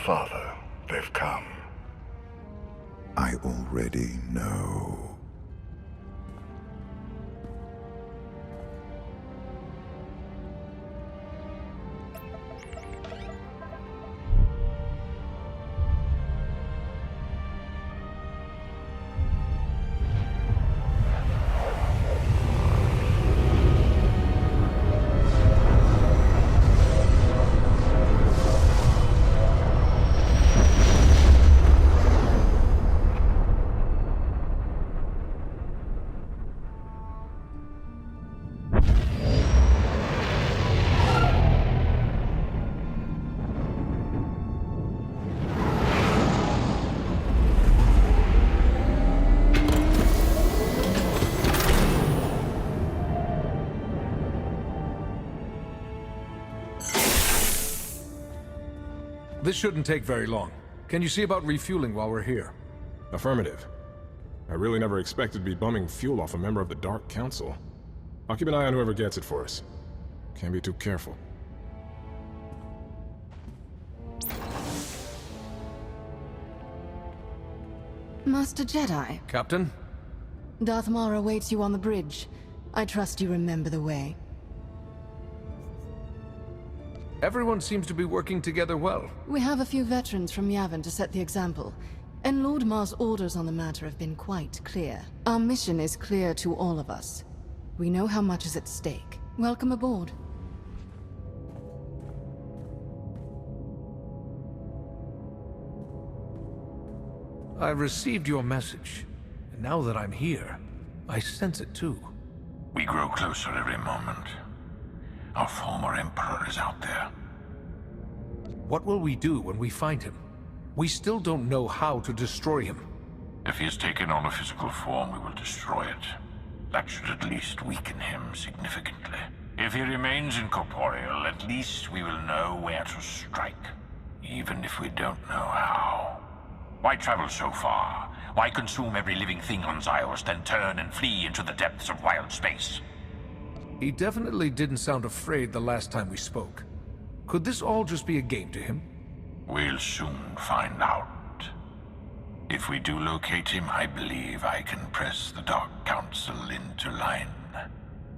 Father, they've come. I already know. This shouldn't take very long. Can you see about refueling while we're here? Affirmative. I really never expected to be bumming fuel off a member of the Dark Council. I'll keep an eye on whoever gets it for us. Can't be too careful. Master Jedi. Captain? Darth Marr awaits you on the bridge. I trust you remember the way. Everyone seems to be working together well. We have a few veterans from Yavin to set the example, and Lord Marr's orders on the matter have been quite clear. Our mission is clear to all of us. We know how much is at stake. Welcome aboard. I received your message, and now that I'm here, I sense it too. We grow closer every moment. Our former Emperor is out there. What will we do when we find him? We still don't know how to destroy him. If he has taken on a physical form, we will destroy it. That should at least weaken him significantly. If he remains incorporeal, at least we will know where to strike, even if we don't know how. Why travel so far? Why consume every living thing on Ziost, then turn and flee into the depths of wild space? He definitely didn't sound afraid the last time we spoke. Could this all just be a game to him? We'll soon find out. If we do locate him, I believe I can press the Dark Council into line.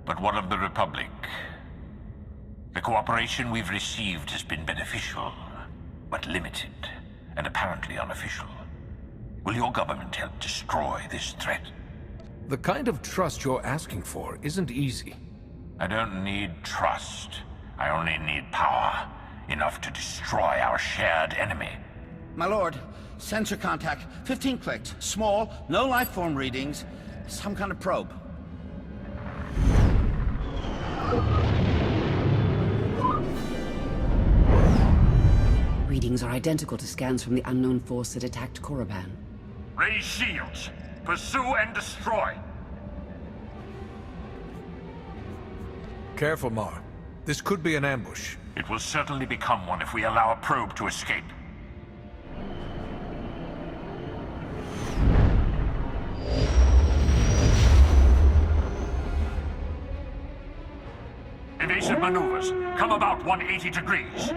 But what of the Republic? The cooperation we've received has been beneficial, but limited, and apparently unofficial. Will your government help destroy this threat? The kind of trust you're asking for isn't easy. I don't need trust. I only need power. Enough to destroy our shared enemy. My lord, sensor contact. 15 clicks. Small, no life form readings. Some kind of probe. Readings are identical to scans from the unknown force that attacked Korriban. Raise shields. Pursue and destroy. Careful, Marr. This could be an ambush. It will certainly become one if we allow a probe to escape. Evasive maneuvers. Come about 180 degrees.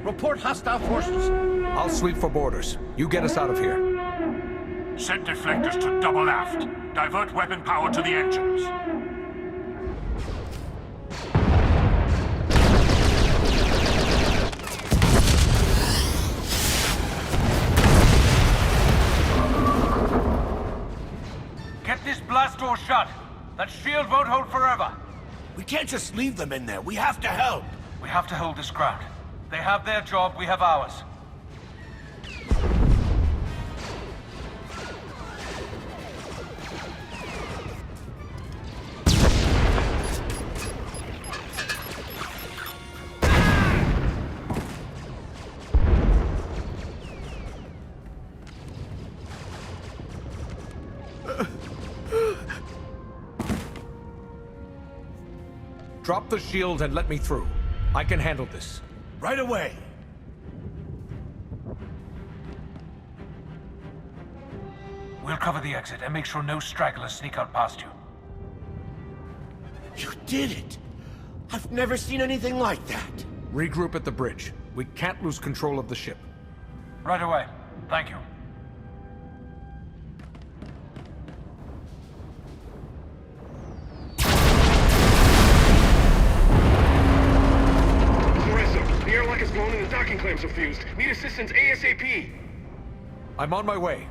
Report hostile forces. I'll sweep for borders. You get us out of here. Set deflectors to double aft. Divert weapon power to the engines. Get this blast door shut. That shield won't hold forever. We can't just leave them in there. We have to help. We have to hold this ground. They have their job, we have ours. Drop the shield and let me through. I can handle this. Right away. We'll cover the exit and make sure no stragglers sneak out past you. You did it! I've never seen anything like that. Regroup at the bridge. We can't lose control of the ship. Right away. Thank you. The airlock is blown and the docking clamps are fused. Need assistance ASAP. I'm on my way.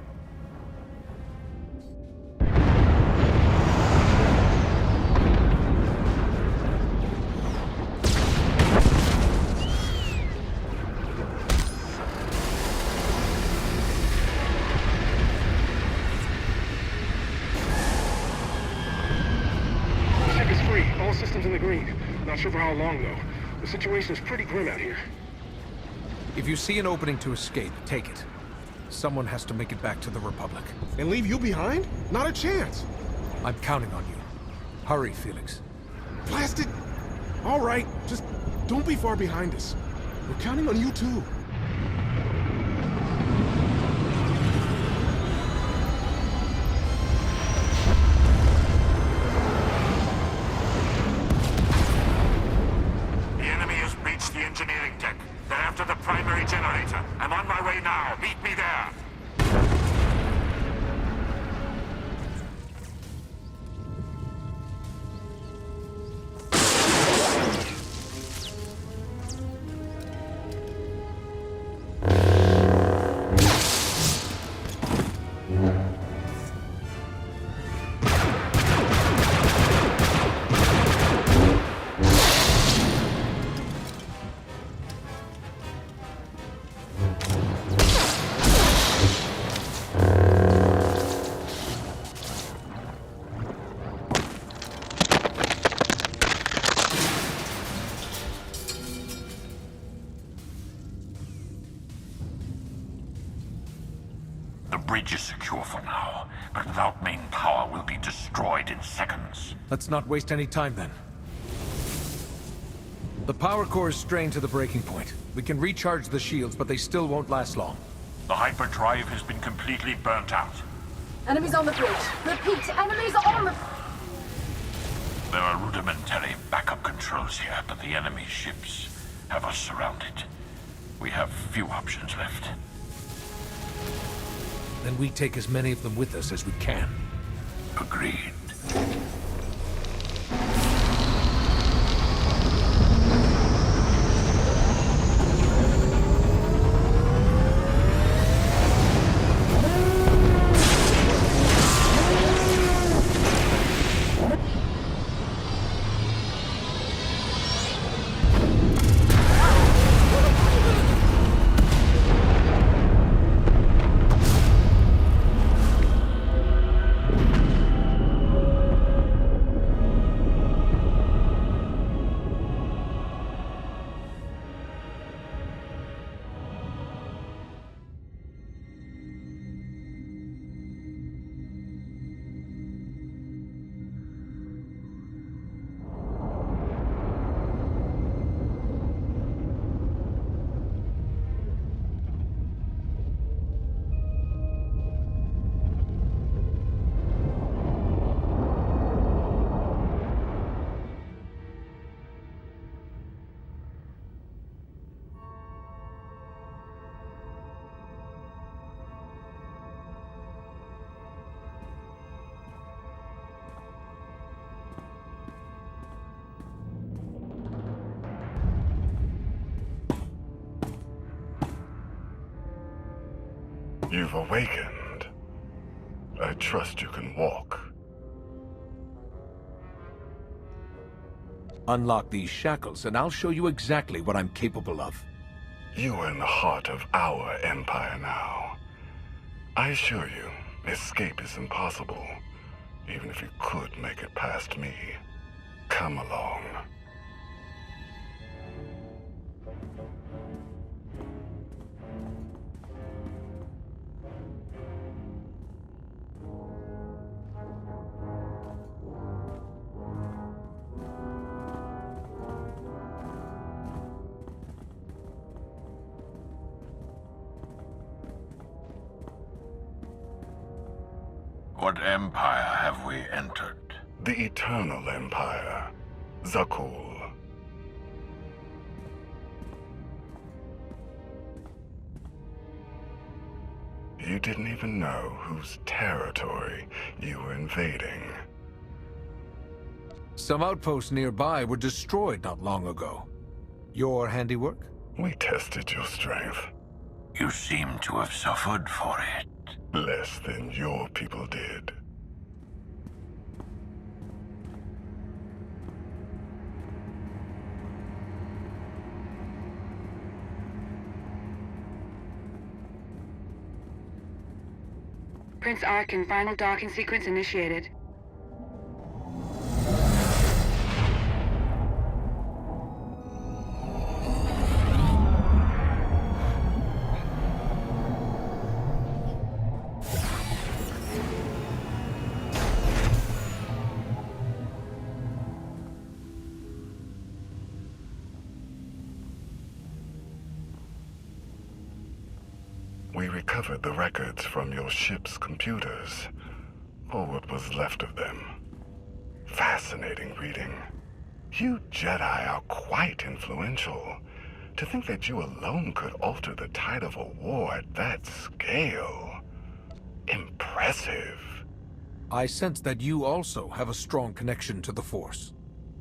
The ship is free. All systems in the green. Not sure for how long, though. The situation is pretty grim out here. If you see an opening to escape, take it. Someone has to make it back to the Republic. And leave you behind? Not a chance. I'm counting on you. Hurry, Felix. Blasted! All right, just don't be far behind us. We're counting on you, too. The enemy has breached the engineering deck. They're after the primary generator. I'm on my way now. Meet me there. The bridge is secure for now, but without main power, we'll be destroyed in seconds. Let's not waste any time then. The power core is strained to the breaking point. We can recharge the shields, but they still won't last long. The hyperdrive has been completely burnt out. Enemies on the bridge. Repeat, enemies on the... There are rudimentary backup controls here, but the enemy ships have us surrounded. We have few options left. Then we take as many of them with us as we can. Agreed. You've awakened. I trust you can walk. Unlock these shackles, and I'll show you exactly what I'm capable of. You are in the heart of our empire now. I assure you, escape is impossible, even if you could make it past me. Come along. What empire have we entered? The Eternal Empire. Zakul. You didn't even know whose territory you were invading. Some outposts nearby were destroyed not long ago. Your handiwork? We tested your strength. You seem to have suffered for it. Less than your people did. Prince Arkin, final docking sequence initiated. We recovered the records from your ship's computers, or what was left of them. Fascinating reading. You Jedi are quite influential. To think that you alone could alter the tide of a war at that scale. Impressive. I sense that you also have a strong connection to the Force.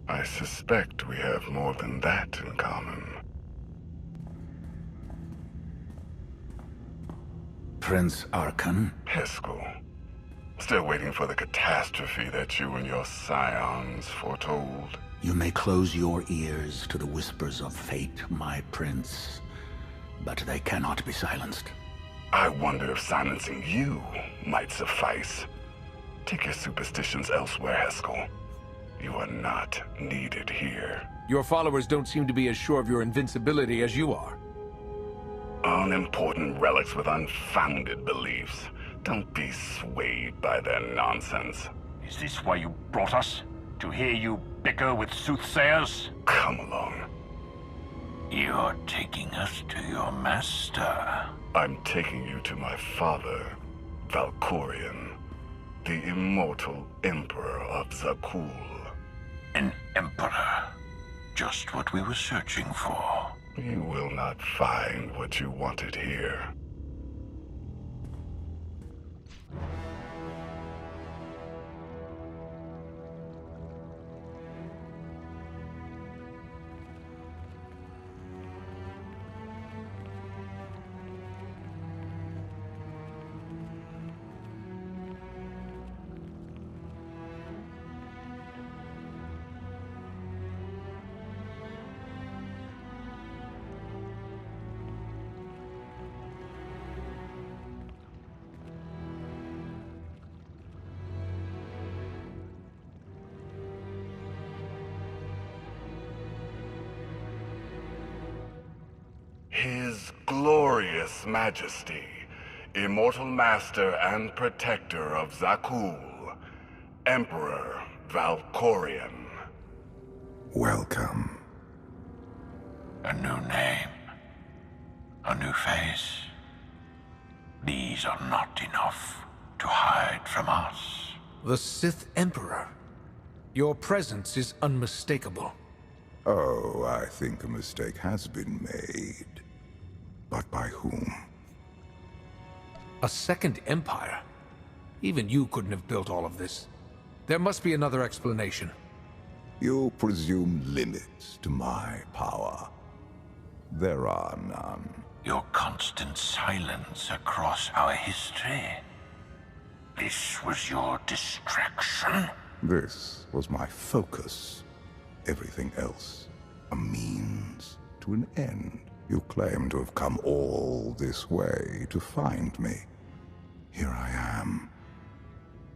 I suspect we have more than that in common. Prince Arkin? Heskel. Still waiting for the catastrophe that you and your scions foretold. You may close your ears to the whispers of fate, my prince, but they cannot be silenced. I wonder if silencing you might suffice. Take your superstitions elsewhere, Heskel. You are not needed here. Your followers don't seem to be as sure of your invincibility as you are. Unimportant relics with unfounded beliefs. Don't be swayed by their nonsense. Is this why you brought us? To hear you bicker with soothsayers? Come along. You're taking us to your master. I'm taking you to my father, Valkorion, the immortal Emperor of Zakul. An emperor. Just what we were searching for. You will not find what you wanted here. His glorious majesty, immortal master and protector of Zakul, Emperor Valkorion. Welcome. A new name. A new face. These are not enough to hide from us. The Sith Emperor. Your presence is unmistakable. Oh, I think a mistake has been made. But by whom? A second empire? Even you couldn't have built all of this. There must be another explanation. You presume limits to my power. There are none. Your constant silence across our history. This was your distraction? This was my focus. Everything else, a means to an end. You claim to have come all this way to find me. Here I am.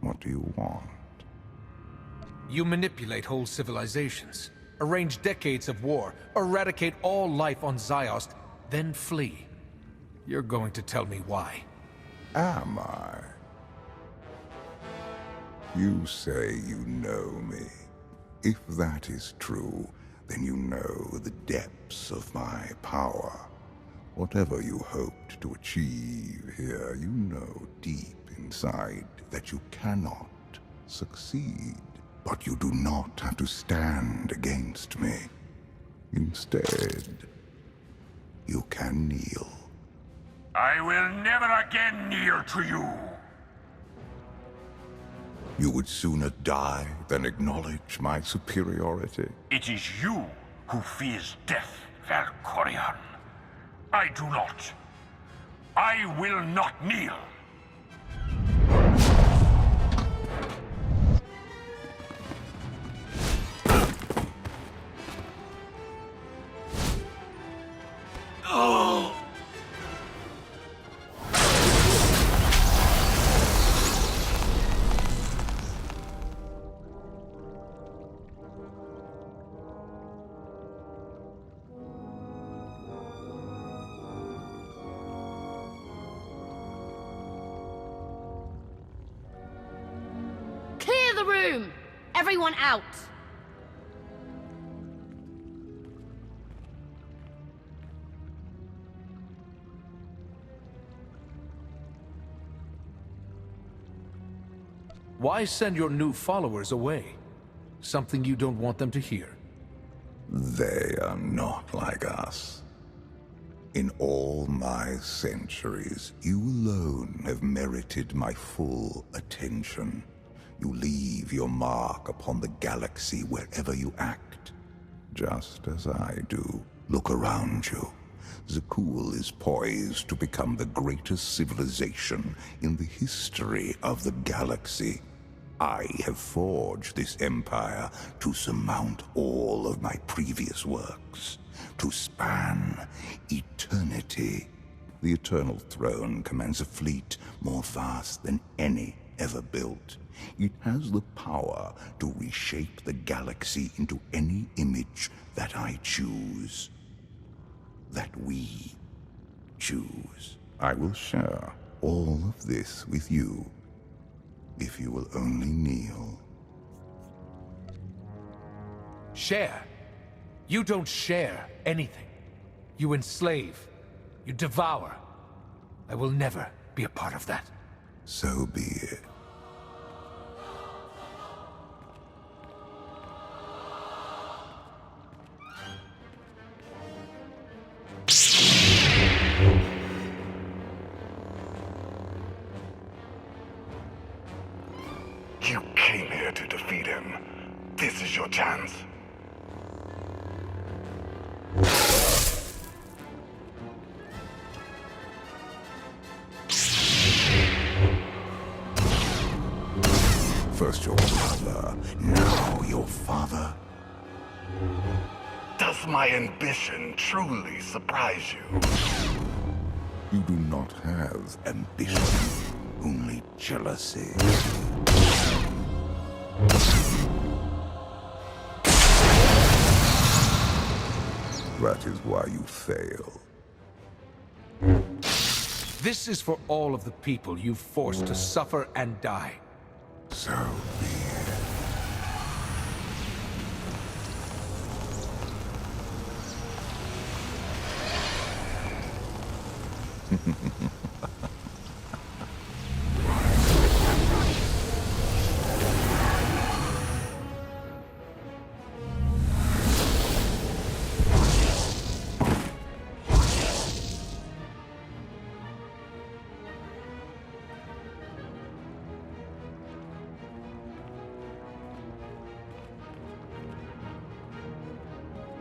What do you want? You manipulate whole civilizations, arrange decades of war, eradicate all life on Ziost, then flee. You're going to tell me why. Am I? You say you know me. If that is true, then you know the depths of my power. Whatever you hoped to achieve here, you know deep inside that you cannot succeed. But you do not have to stand against me. Instead, you can kneel. I will never again kneel to you. You would sooner die than acknowledge my superiority. It is you who fears death, Valkorion. I do not. I will not kneel. Clear the room! Everyone out! Why send your new followers away? Something you don't want them to hear. They are not like us. In all my centuries, you alone have merited my full attention. You leave your mark upon the galaxy wherever you act, just as I do. Look around you. Zakul is poised to become the greatest civilization in the history of the galaxy. I have forged this empire to surmount all of my previous works, to span eternity. The Eternal Throne commands a fleet more vast than any ever built. It has the power to reshape the galaxy into any image that I choose. That we choose. I will share all of this with you, if you will only kneel. Share? You don't share anything. You enslave. You devour. I will never be a part of that. So be it. You came here to defeat him. This is your chance. First your brother, now your father. Does my ambition truly surprise you? You do not have ambition, only jealousy. That is why you fail. This is for all of the people you forced to suffer and die. So be it.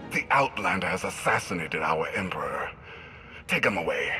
The Outlander has assassinated our Emperor. Take him away.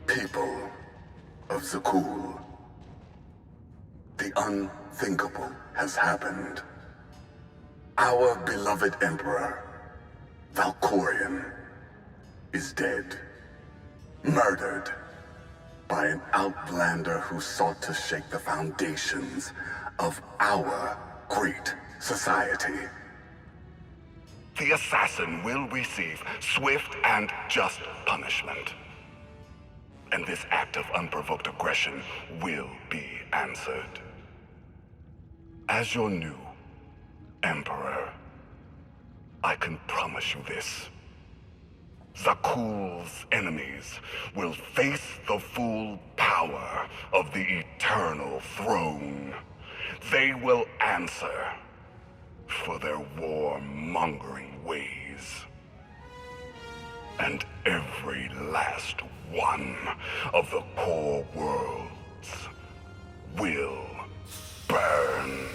People of Zakul, the unthinkable has happened. Our beloved Emperor, Valkorion, is dead. Murdered. by an outlander who sought to shake the foundations of our great society. The assassin will receive swift and just punishment. And this act of unprovoked aggression will be answered. As your new Emperor, I can promise you this. Zakuul's enemies will face the full power of the Eternal Throne. They will answer for their warmongering ways. And every last one of the core worlds will burn.